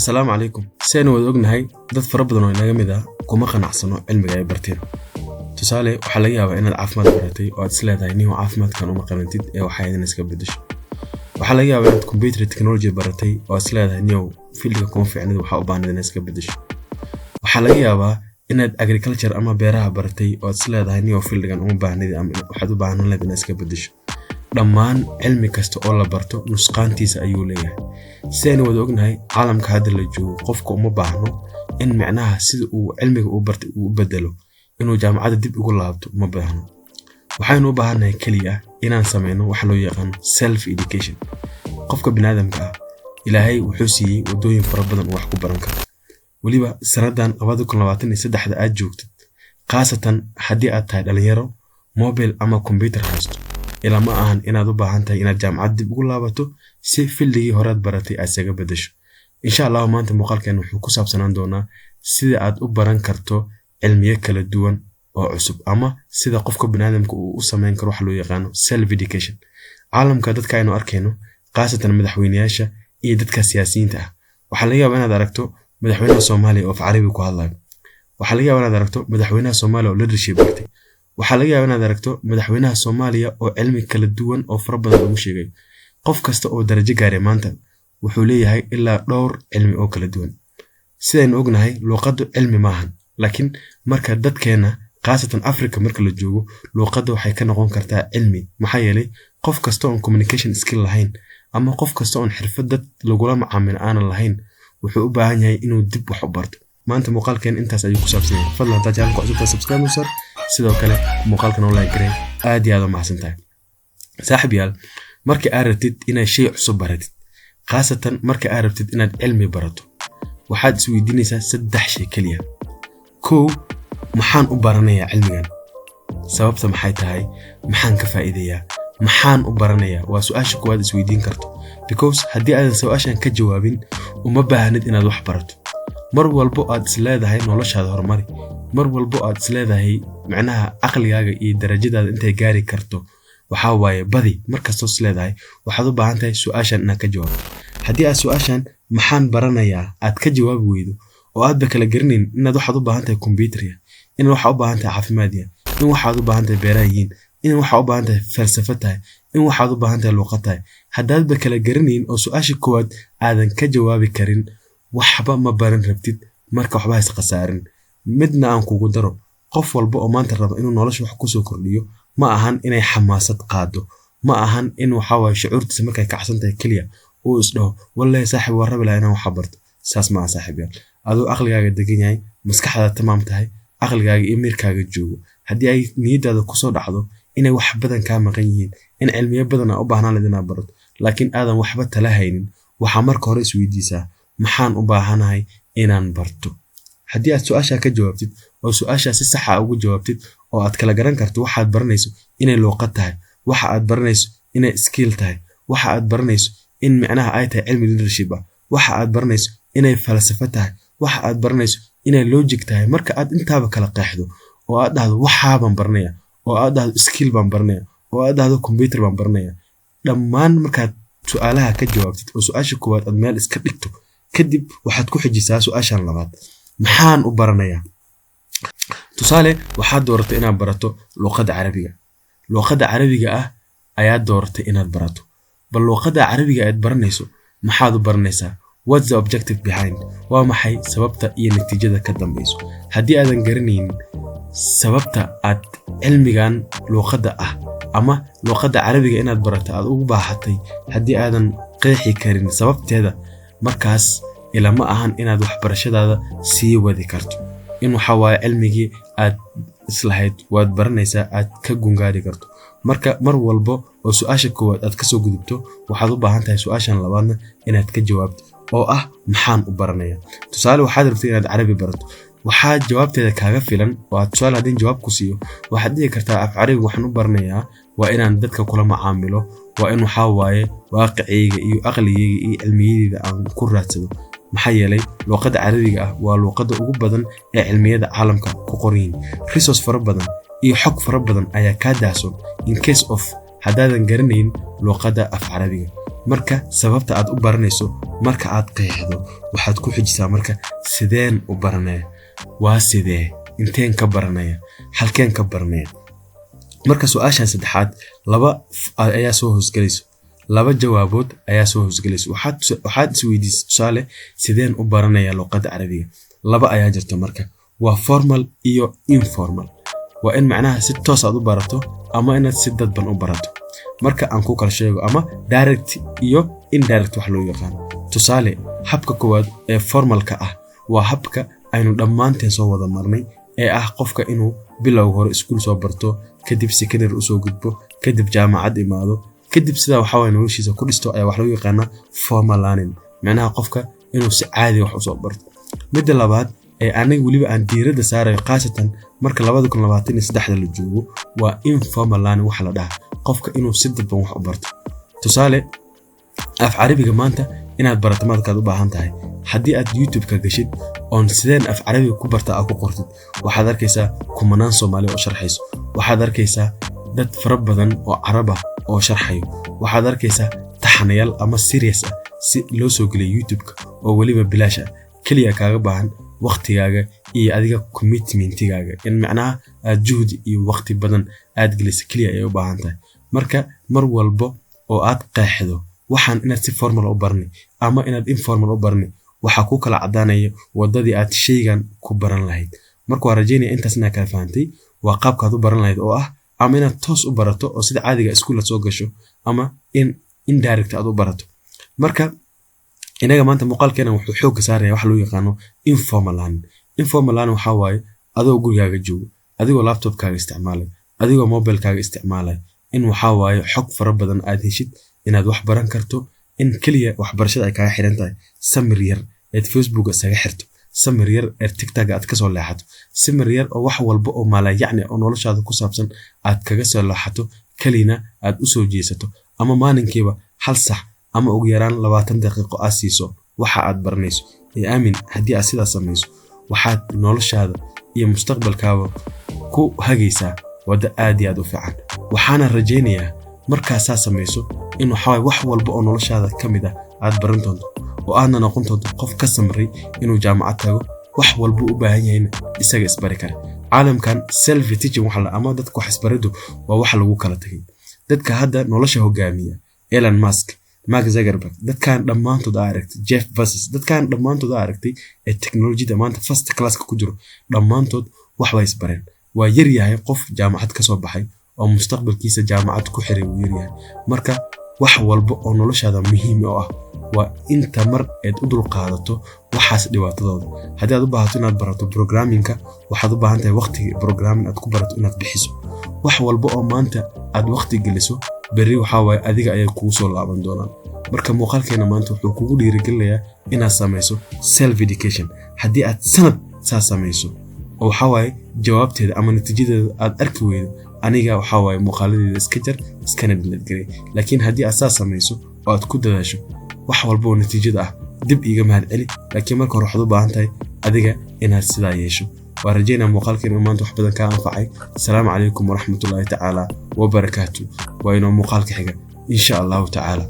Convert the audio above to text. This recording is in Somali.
السلام عليكم. سينو ودوغنهاي dad fara badan oo inaga mid ah kuma qanacsano cilmiga ay barteen. Tusaale waxa laga yaabaa inaad caafimaad baratay oo aad isleedahay inuu caafimaadkan uma qalantid ee waxa ay iska bedesho. Waxa laga yaabaa inaad computer technology baratay oo aad isleedahay inuu fiildiga kuma fiicnid waxa u baahan inaad iska bedesho. Waxa laga yaabaa inaad agriculture ama beeraha baratay oo aad isleedahay inuu fiildigan uma baahnid ama waxa u baahan inaad iska bedesho. dhammaan cilmi kasta oo la barto nusqaantiisa ayuu leeyahay. Seen wada ognahay caalamka hadda la joogo qofka uma baahno in macnaha sida uu cilmiga u bartay uu bedelo inuu jaamacada dib ugu laabto uma baahno. Waxaynu u baahanahay kaliya inaan sameeyno wax loo yaqaan self education. Qofka bini'aadamka ah Ilaahay wuxuu siiyay wadooyin fara badan oo wax ku baran karo. Waliba sanadan 2023 aad joogtid qaasatan haddii aad tahay dhalinyaro mobile ama computer haysto ila ma ahan inaad u baahan tahay inaad jaamacad dib ugu laabato si fiildigii horaad baratay aad isaga bedesho. Insha Allah maanta muuqaalkan wuxuu ku saabsanaan doonaa sida aad u baran karto cilmiye kala duwan oo cusub ama sida qofka bini'aadamka uu u sameyn karo wax loo yaqaan self education. Caalamka dadka aynu arkayno qaasatan madaxweynayaasha iyo dadka siyaasiyiinta ah waxa laga yaabaa inaad aragto madaxweynaha Soomaaliya oo Carabi ku hadlayo. Waxa laga yaabaa inaad aragto madaxweynaha Soomaaliya oo leadership bartay. waxa laga yaabaa inaad aragto madaxweynaha Soomaaliya oo cilmi kala duwan oo fara badan lagu sheegay. Qof kasta oo darajo gaaray maanta wuxuu leeyahay ilaa dhowr cilmi oo kala duwan. Sidaynu ognahay luqaddu cilmi maahan, laakiin marka dadkeena qaasatan Afrika marka la joogo luqaddu waxay ka noqon kartaa cilmi. Maxaa yeelay qof kasta oo communication skill lahayn ama qof kasta oo xirfad dad lagula macaamil aan lahayn wuxuu u baahan yahay inuu dib wax u barto. maanta muuqaalkan intaas ayuu ku saabsan yahay. fadlan taa channelka cusubta subscribe sar sidoo kale muuqaalkan oo like garay aad iyo aad u mahadsantahay. saaxiibayaal marka aad rabtid inaad shay cusub baratid qaasatan marka aad rabtid inaad cilmi barato waxaad isweydiinaysaa saddex shay kaliya. koow maxaan u baranayaa cilmigan? sababta maxay tahay? maxaan ka faa'iidayaa? maxaan u baranayaa? waa su'aasha koowaad isweydiin karto because haddii aadan su'aashan ka jawaabin uma baahnid inaad wax barato. mar walbo aad isleedahay noloshaada horumari, mar walbo aad isleedahay macnaha aqligaaga iyo darajadaada intay gaari karto waxa waaye badi markastoo isleedahay waxaad u baahan tahay su'aashan inaad ka jawaabto. haddii aad su'aashan maxaan baranayaa aad ka jawaabi weydo oo aad ba kala garaneyn inaad waxaad u baahan tahay computer in waxaad u baahan tahay caafimaad in waxaad u baahan tahay beeraha in waxaad u baahan tahay falsafad in waxaad u baahan tahay luqad haddaad ba kala garaneyn oo su'aasha koowaad aadan ka jawaabi karin waxba ma baran rabtid marka waxba haysa khasaarin. midna aan kugu daro qof walba oo maanta raba inuu nolosha wax ku soo kordhiyo ma ahan inay xamaasad qaado, ma ahan in waxa way shucuurtiisa markay kacsan tahay kaliya oo isdhaho wallahi saaxiib waa rabi inaan wax barto. saas ma saaxiibayaal adoo aqligaaga degan yahay maskaxdaada tamaam tahay aqligaaga iyo mirkaaga joogo haddii ay niyadaada ku soo dhacdo inay wax badan ka maqan yihiin in cilmiye badan u baahnaan inaad barato laakiin aadan waxba tala haynin waxa marka hore isweydiisaa maxaan u baahanahay inaan barto. haddii aad su'aasha ka jawaabtid oo su'aasha si sax ah ugu jawaabtid oo aad kala garan karto waxaad baranayso inay luqad tahay, waxa aad baranayso inay skill tahay, waxa aad baranayso in macnaha ay tahay cilmi leadership waxa aad baranayso inay falsafad tahay, waxa aad baranayso inay logic tahay. marka aad intaaba kala qeexdo oo aad dhahdo waxa baan baranaya oo aad dhahdo skill baan baranaya oo aad dhahdo computer baan baranaya dhammaan markaad su'aalaha ka jawaabtid oo su'aasha koowaad aad meel iska dhigto kadib waxaad ku xijisaa su'aashan labaad maxaan u baranayaa. tusaale waxaad dooratay inaad barato luqadda Carabiga. luqadda Carabiga ayaad dooratay inaad barato bal luqadda Carabiga aad baranayso maxaad u baranaysaa? what's the objective behind? waa maxay sababta iyo natiijada ka dambayso? haddii aadan garanaynin sababta aad cilmigan luqadda ama luqadda Carabiga inaad barato aad ugu baahatay haddii aadan qeexi karin sababteeda markaas ila ma ahan inaad wax barashadaada sii wadi karto in waxa waaye cilmigii aad islahayd waad baranaysaa aad ka gungaari karto. marka mar walbo oo su'aasha koowaad aad ka soo gudubto waxaad u baahan tahay su'aashan labaadna inaad ka jawaabto oo maxaan u baranayaa. tusaale waxaad rabtay inaad Carabi barato waxaad jawaabteeda kaaga filan oo aad su'aal hadii jawaab ku siiyo waxaad dhici kartaa af Carabi waxaan u baranayaa waa inaan dadka kula macaamilo waa in waxa waaye waaqiciga iyo aqligayga iyo cilmiyada aan ku raadsado. maxaa yeelay luqadda Carabiga waa luqadda ugu badan ee cilmiyada caalamka ku qoran. resource fara badan iyo xog fara badan ayaa ka daahson in case of haddaadan garanayn luqadda af Carabiga. marka sababta aad u baranayso marka aad qeexdo waxaad ku xijisaa marka sideen u baranaya waa sidee inteen ka baranaya halkeen ka baranaya marka su'aashan saddexaad laba ayaa soo hoosgalayso laba jawaabood ayaa soo hoosgalayso waxaad isweydiisay tusaale sideen u baranaya luqadda carabiga laba ayaa jirta marka waa formal iyo informal waa in macnaha si toos aad u barato ama inaad si dadban u barato marka aan ku kala sheego ama direct iyo indirect wax loo yaqaan tusaale habka koowaad ee formalka ah waa habka aynu dhammaanteen soo wada marnay ee ah qofka inuu bilow hore iskuul soo barto kadib secondary u soo gudbo kadib jaamacad imaado kadib sida waxa way noloshiisa ku dhisto ayaa wax loo yaqaan formal learning macnaha qofka inuu si caadi wax u soo barto midda labaad ee aniga waliba aan diiradda saarayo qaasatan marka 2023 la joogo waa informal learning waxa la dhahaa qofka inuu si dadban wax u barto tusaale af carabiga maanta inaad barato markaad u baahan tahay haddii aad YouTube ka gashid on sideen af carabiga ku barta aad ku qortid waxaad arkaysaa kumanaan Soomaali oo sharxayso waxaad arkaysaa dad fara badan oo Carab ah oo sharxayo waxaad arkaysaa taxanayaal ama series ah si loo soo geliyo YouTube-ka oo waliba bilaash ah kaliya kaaga baahan waqtigaaga iyo adiga commitmentigaaga in macnaha aad juhdi iyo waqti badan aad geliso kaliya ay u baahan tahay marka mar walba oo aad qeexdo waxaan inaad si formal u barni ama inaad informal u barni waxa ku kala cadaanaya wadadii aad shaygan ku baran lahayd marka waa rajeynaya intaasna kala fahantay waa qaabka aad u baran lahayd oo ah ama inaad toos u barato oo sida caadiga iskuul soo gasho ama in indirect aad u barato marka inaga maanta muuqaalkeena wuxuu xoog saaraya wax loo yaqaan informal learning waxa waaye adoo gurigaaga joogo adigoo laptopkaaga isticmaalay adigoo mobilkaaga isticmaalay in waxa waaye xog fara badan aad heshid inaad wax baran karto in kaliya waxbarashada ay kaaga xiran tahay samir yar ee Facebook isaga xirto samir yar ee TikTok aad ka soo leexato samir yar oo wax walba oo maalayacni oo noloshaada ku saabsan aad kaga soo leexato kalina aad u soo jeesato ama maalinkiiba hal sax ama ugu yaraan 20 daqiiqo aad siiso waxa aad baranayso ee aamin haddii aad sidaas samayso waxaad noloshaada iyo mustaqbalkaaga ku hagaysaa wada aad iyo aad u fiican waxaana rajaynayaa markaas aad samayso in wax walba oo noloshaada kamid ah aad baran doonto oo aadna noqon doonto qof ka samray inuu jaamacad tago wax walba u baahan yahay isaga isbari kara caalamkan self teaching waxa la ama dadku wax isbaridu waa wax lagu kala tagay dadka hadda nolosha hogaamiya Elon Musk Mark Zuckerberg dadkan dhamaantood aragtay Jeff Bezos dadkan dhamaantood aragtay ee technology-da maanta first class ku jiro dhamaantood wax way isbareen waa yar yahay qof jaamacad ka soo baxay oo mustaqbalkiisa jaamacad ku xiray uu yar yahay marka wax walba oo noloshaada muhiim u ah waa inta mar aad u dul qaadato waxaas dhibaatadooda haddii aad u baahato inaad barato programming-ka waxaad u baahan tahay waqti programming aad ku barato inaad bixiso wax walba oo maanta aad waqti geliso bari waxa way adiga ay kugu soo laaban doonaan marka muuqaalkeena maanta wuxuu kugu dhiirigelinayaa inaad samayso self education haddii aad sanad samayso oo waxa way jawaabteeda ama natiijadeeda aad arki weydo aniga waxa way muuqaaladeeda iska jar iskana dilad laakiin haddii aad samayso oo aad ku dadaasho wax walba oo natiijada ah dib iiga mahad celi laakiin marka hore waxaad u baahan tahay adiga inaad sidaa yeesho ورجينا مقالكين وما أنتوا حبذا كان أنفعي. السلام عليكم ورحمة الله تعالى وبركاته وإنه مقالك حاجة إن شاء الله تعالى.